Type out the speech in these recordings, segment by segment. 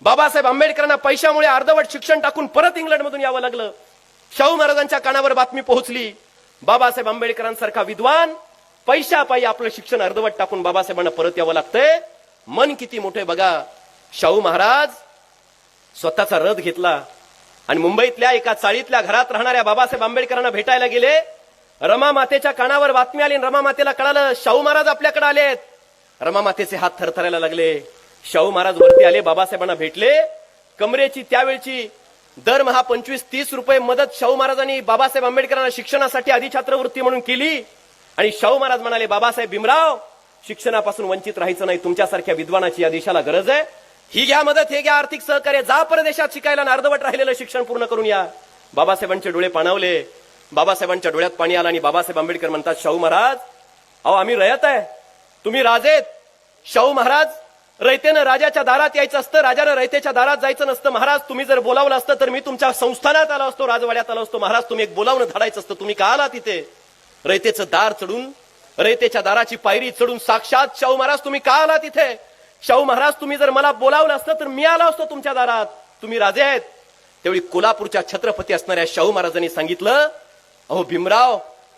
बाबासाहेब आंबेडकरांना पैशामुळे अर्धवट शिक्षण टाकून परत इंग्लंडमधून यावं लागलं. शाहू महाराजांच्या कानावर बातमी पोहोचली, बाबासाहेब आंबेडकरांसारखा विद्वान पैशापायी आपलं शिक्षण अर्धवट टाकून बाबासाहेबांना परत यावं लागतंय. मन किती मोठे बघा. शाहू महाराज स्वतःचा रथ घेतला आणि मुंबईतल्या एका चाळीतल्या घरात राहणाऱ्या बाबासाहेब आंबेडकरांना भेटायला गेले. रमा मातेच्या कानावर बातमी आली. रमा मातेला कळालं शाहू महाराज आपल्याकडे आलेत. रमा मातेचे हात थरथरायला लागले. शाहू महाराज वरती आले, बाबासाहेबांना भेटले. कमरेची त्यावेळची दरमहा 25-30 रुपये मदत शाहू महाराजांनी बाबासाहेब आंबेडकरांना शिक्षणासाठी आधी छात्रवृत्ती म्हणून केली. आणि शाहू महाराज म्हणाले, बाबासाहेब भीमराव, शिक्षणापासून वंचित राहायचं नाही, तुमच्यासारख्या विद्वानाची या देशाला गरज आहे. ही घ्या मदत, हे घ्या आर्थिक सहकार्य, जा परदेशात शिकायला, अर्धवट राहिलेलं शिक्षण पूर्ण करून या. बाबासाहेबांचे डोळे पाणावले. बाबासाहेबांच्या डोळ्यात पाणी आलं आणि बाबासाहेब आंबेडकर म्हणतात, शाहू महाराज, अहो आम्ही रयत आहे, तुम्ही राजेत. शाहू महाराज, रयतेनं राजाच्या दारात यायचं असतं, राजानं रयतेच्या दारात जायचं नसतं. महाराज, तुम्ही जर बोलावलं असतं तर मी तुमच्या संस्थानात आलो असतो, राजवाड्यात आलो असतो. महाराज, तुम्ही एक बोलावणं धाडायचं असतं, तुम्ही का आला तिथे? रयतेचं दार चढून, रयतेच्या दाराची पायरी चढून साक्षात शाहू महाराज तुम्ही का आला तिथे? शाहू महाराज, तुम्ही जर मला बोलावलं असतं तर मी आलो असतो तुमच्या दारात, तुम्ही राजे आहेत. तेवढी कोल्हापूरच्या छत्रपती असणाऱ्या शाहू महाराजांनी सांगितलं, अहो भीमराव,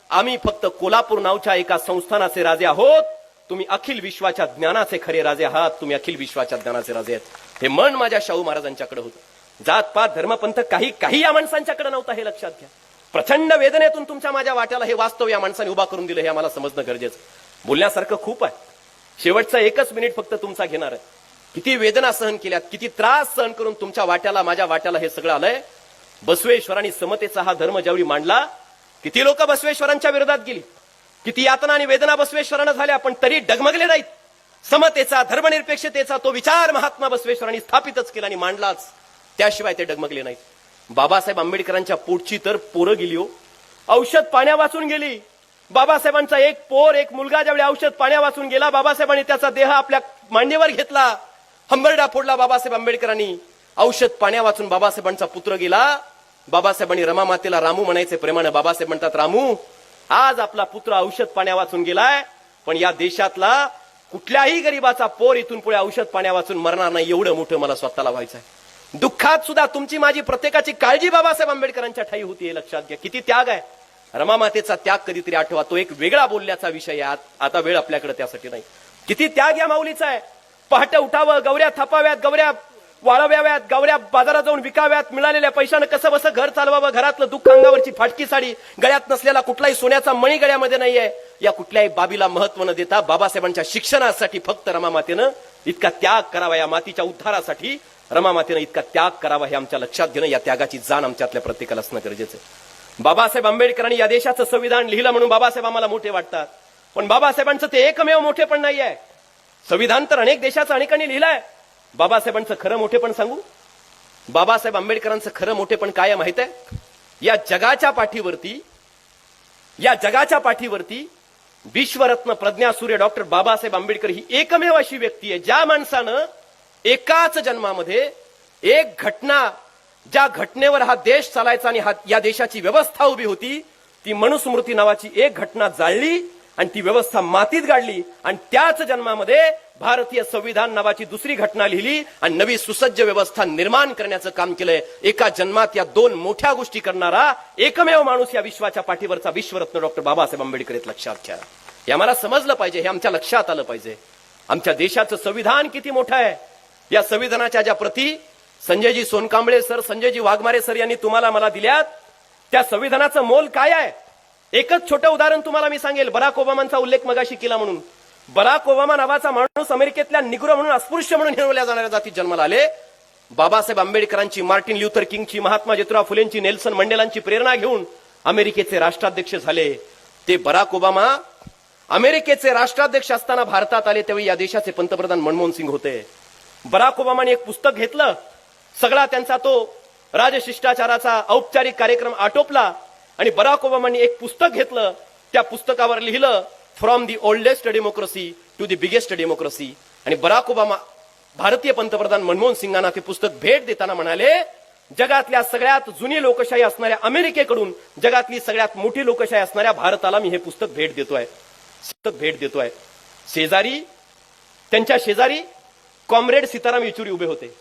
आम्ही फक्त कोल्हापूर नावच्या एका संस्थानाचे राजे आहोत, तुम्ही अखिल विश्वाच्या ज्ञानाचे खरे राजे आहात, तुम्ही अखिल विश्वाच्या ज्ञानाचे राजे आहेत. हे मन माझ्या शाहू महाराजांच्याकडे होतं. जातपात धर्मपंथ काही या माणसांच्याकडे नव्हता, हे लक्षात घ्या. प्रचंड वेदनेतून तुमच्या माझ्या वाट्याला हे वास्तव या माणसाने उभा करून दिलं, हे आम्हाला समजणं गरजेचं. बोलण्यासारखं खूप आहे. शेवटचा 1 मिनिट फक्त तुमचा घेणार आहे. किती वेदना सहन केल्यात, किती त्रास सहन करून तुमच्या वाट्याला, माझ्या वाट्याला हे सगळं आलंय. बसवेश्वरांनी समतेचा हा धर्म ज्यावेळी मांडला, किती लोक बसवेश्वरांच्या विरोधात गेली, किती यातना आणि वेदना बसवेश्वरांना झाल्या, पण तरी डगमगले नाहीत. समतेचा, धर्मनिरपेक्षतेचा तो विचार महात्मा बसवेश्वरांनी स्थापितच केला आणि मांडलाच, त्याशिवाय ते डगमगले नाहीत. बाबासाहेब आंबेडकरांच्या पोटची तर पोरं गेली हो, औषध पाण्या वाचून गेली. बाबासाहेबांचा एक मुलगा ज्यावेळी औषध पाण्या वाचून गेला, बाबासाहेबांनी त्याचा देह आपल्या मांडीवर घेतला, हंबरडा फोडला बाबासाहेब आंबेडकरांनी. औषध पाण्या वाचून बाबासाहेबांचा पुत्र गेला. बाबासाहेबांनी रमा मातेला रामू म्हणायचे प्रेमाने. बाबासाहेब म्हणतात, रामू, आज आपला पुत्र औषध पाण्या वाचून गेलाय, पण या देशातला कुठल्याही गरीबाचा पोर इथून पुढे औषध पाण्या वाचून मरणार नाही, एवढं मोठं मला स्वतःला व्हायचंय. दुःखात सुद्धा तुमची माझी प्रत्येकाची काळजी बाबासाहेब आंबेडकरांच्या ठाई होती, हे लक्षात घ्या. किती त्याग आहे. रमा मातेचा त्याग कधीतरी आठवा, तो एक वेगळा बोलण्याचा विषय आहे, आता वेळ आपल्याकडे त्यासाठी नाही. किती त्याग या माऊलीचा आहे. पहाटे उठावं, गवऱ्या थापाव्यात, गवऱ्या वाळव्याव्यात, गवऱ्या बाजारात जाऊन विकाव्यात, मिळालेल्या पैशानं कसं बसं घर चालवावं, घरातलं दुःख, अंगावरची फाटकी साडी, गळ्यात नसलेला कुठलाही सोन्याचा मणी गळ्यामध्ये नाहीये, या कुठल्याही बाबीला महत्व न देता बाबासाहेबांच्या शिक्षणासाठी फक्त रमा मातेनं इतका त्याग करावा, या मातीच्या उद्धारासाठी रमा मातेनं इतका त्याग करावा, हे आमच्या लक्षात घेणं, या त्यागाची जाण आमच्यातल्या प्रत्येकाला असणं गरजेचं आहे. बाबासाहेब आंबेडकरांनी या देशाचं संविधान लिहिलं म्हणून बाबासाहेब आम्हाला मोठे वाटतात, पण बाबासाहेबांचं ते एकमेव मोठे पण नाहीये. संविधान तर अनेक देशाचं अनेकांनी लिहिलंय. बाबासाहेबांचं खरं मोठेपण सांगू, बाबासाहेब आंबेडकरांचं खरं मोठेपण काय आहे माहित आहे? या जगाच्या पाठीवरती विश्वरत्न प्रज्ञासूर्य डॉक्टर बाबासाहेब आंबेडकर ही एकमेव अशी व्यक्ती आहे, ज्या माणसानं एकाच जन्मामध्ये एक घटना, ज्या घटनेवर हा देश चालायचा आणि या देशाची व्यवस्था उभी होती, ती मनुस्मृती नावाची एक घटना जाळली आणि ती व्यवस्था मातीत गाडली, आणि त्याच जन्मामध्ये भारतीय संविधान नावाची दुसरी घटना लिहिली आणि नवी सुसज्ज व्यवस्था निर्माण करण्याचं काम केलंय. एका जन्मात या 2 मोठ्या गोष्टी करणारा एकमेव माणूस या विश्वाच्या पाठीवरचा विश्वरत्न डॉक्टर बाबासाहेब आंबेडकर आहेत, लक्षात घ्या. हे आम्हाला समजलं पाहिजे, हे आमच्या लक्षात आलं पाहिजे. आमच्या देशाचं संविधान किती मोठं आहे. या संविधानाच्या ज्या प्रती संजयजी सोनकांबळे सर, संजयजी वाघमारे सर यांनी तुम्हाला मला दिल्यात, त्या संविधानाचं मोल काय आहे? एकच छोटं उदाहरण तुम्हाला मी सांगेल. बराक ओबामांचा उल्लेख मगाशी केला म्हणून. बराक ओबामा नावाचा माणूस अमेरिकेतल्या निग्रो म्हणून, अस्पृश्य म्हणून हिरवल्या जाणाऱ्या जातीत जन्माला आले. बाबासाहेब आंबेडकरांची, मार्टिन ल्युथर किंगची, महात्मा ज्योतिराव फुलेंची, नेल्सन मंडेलांची प्रेरणा घेऊन अमेरिकेचे राष्ट्राध्यक्ष झाले. ते बराक ओबामा अमेरिकेचे राष्ट्राध्यक्ष असताना भारतात आले, त्यावेळी या देशाचे पंतप्रधान मनमोहन सिंग होते. बराक ओबामाने एक पुस्तक घेतलं, सगळा त्यांचा तो राजशिष्टाचाराचा औपचारिक कार्यक्रम आटोपला आणि बराक ओबामांनी एक पुस्तक घेतलं, त्या पुस्तकावर लिहिलं, from the oldest democracy to the biggest democracy. आणि बराक ओबामा भारतीय पंतप्रधान मनमोहन सिंगांना ते पुस्तक भेट देताना म्हणाले, जगातल्या सगळ्यात जुनी लोकशाही असणाऱ्या अमेरिकेकडून जगातली सगळ्यात मोठी लोकशाही असणाऱ्या भारताला मी हे पुस्तक भेट देतोय. त्यांच्या शेजारी कॉम्रेड सीताराम येचुरी उभे होते.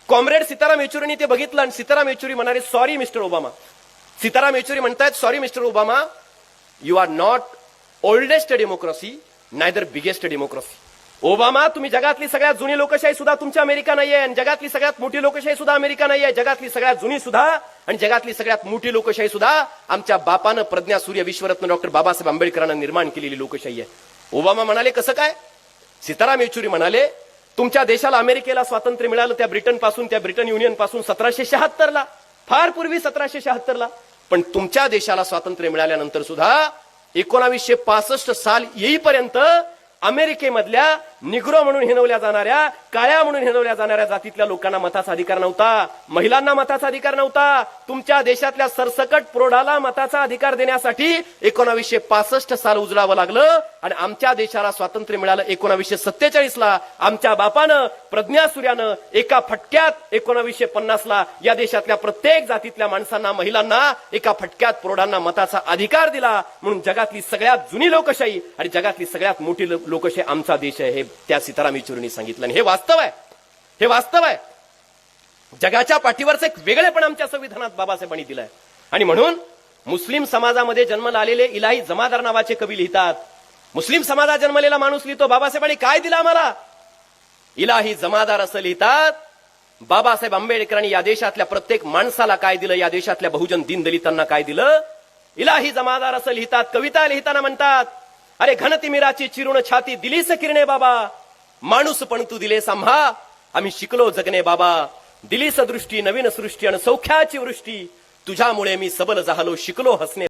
कॉम्रेड सीताराम येचुरीने ते बघितलं आणि सीताराम येचुरी म्हणाले, sorry Mister Obama. Sitaram Yechury म्हणतायत, sorry Mister Obama, you are not oldest democracy neither biggest democracy. Obama, तुम्ही जगातली सगळ्यात जुनी लोकशाही सुद्धा तुमची अमेरिका नाहीये आणि जगातली सगळ्यात मोठी लोकशाही सुद्धा अमेरिका नाहीये. जगातली सगळ्यात जुनी सुद्धा आणि जगातली सगळ्यात मोठी लोकशाही सुद्धा आमच्या बापानं प्रज्ञा सूर्य विश्वरत्न डॉक्टर बाबासाहेब आंबेडकरांना निर्माण केलेली लोकशाही आहे. ओबामा म्हणाले, कसं काय? सीताराम येचुरी म्हणाले, तुमच्या देशाला अमेरिकेला स्वातंत्र्य मिळालं त्या ब्रिटन युनियन पासून 1776ला, फार पूर्वी 1776ला. पण तुमच्या देशाला स्वातंत्र्य मिळाल्यानंतर सुद्धा 1965 साल येईपर्यंत अमेरिकेमधल्या निग्रो म्हणून हिनवल्या जाणाऱ्या, काळ्या म्हणून हिनवल्या जाणाऱ्या जातीतल्या लोकांना मताचा अधिकार नव्हता, महिलांना मताचा अधिकार नव्हता. तुमच्या देशातल्या सरसकट प्रौढाला मताचा अधिकार देण्यासाठी 1965 साल उजळावं लागलं आणि आमच्या देशाला स्वातंत्र्य मिळालं 1947ला. आमच्या बापानं प्रज्ञा सूर्यानं एका फटक्यात 1950ला या देशातल्या प्रत्येक जातीतल्या माणसांना, महिलांना एका फटक्यात प्रौढांना मताचा अधिकार दिला. म्हणून जगातली सगळ्यात जुनी लोकशाही आणि जगातली सगळ्यात मोठी लोकशाही आमचा देश आहे, हे त्या सीताराम येचुरींनी सांगितलं. आणि हे वास्तव आहे, हे वास्तव आहे. जगाच्या पाठीवरचं एक वेगळेपण आमच्या संविधानात बाबासाहेबांनी दिलंय. आणि म्हणून मुस्लिम समाजामध्ये जन्माला आलेले इलाही जमादार नावाचे कवी लिहितात. मुस्लिम समाजात जन्मलेला माणूस लिहितो, बाबासाहेबांनी काय दिलं आम्हाला? इलाही जमादार असं लिहितात. बाबासाहेब आंबेडकरांनी या देशातल्या प्रत्येक माणसाला काय दिलं, या देशातल्या बहुजन दीनदलितांना काय दिलं? इलाही जमादार असं लिहितात. कविता लिहिताना म्हणतात, अरे घनतिमिराची चिरून छाती दिलीस किरणे बाबा, माणूस पण तू दिले सांभा, आम्ही शिकलो जगणे बाबा, दिलीस दृष्टी नवीन सृष्टी आणि सौख्याची वृष्टी, तुझ्यामुळे मी सबल झालो शिकलो हसणे